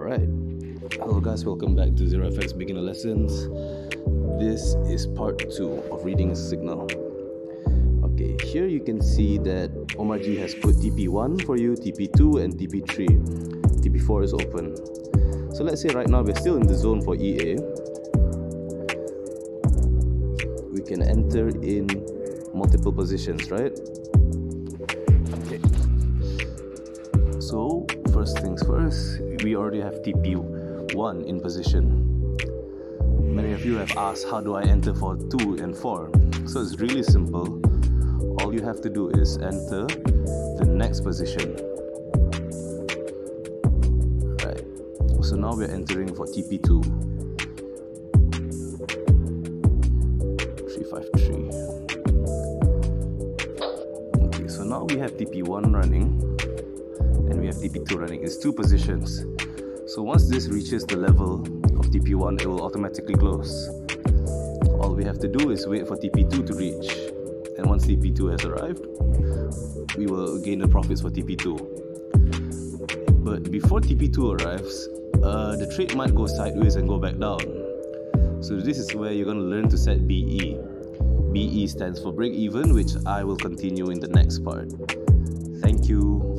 Alright, hello guys, welcome back to ZeroFX beginner lessons. This is part 2 of reading a signal. Okay, here you can see that Omar G has put TP1 for you, TP2 and TP3. TP4 is open. So let's say right now we're still in the zone for EA. We can enter in multiple positions, right? Okay. So first things first, we already have TP1 in position. Many of you have asked, how do I enter for 2 and 4? So it's really simple. All you have to do is enter the next position. Right. So now we're entering for TP2. 353. Okay, so now we have TP1 running. And we have TP2 running. It's 2 positions. So once this reaches the level of TP1, it will automatically close. All we have to do is wait for TP2 to reach. And once TP2 has arrived, we will gain the profits for TP2. But before TP2 arrives, the trade might go sideways and go back down. So this is where you're going to learn to set BE. BE stands for break even, which I will continue in the next part. Thank you.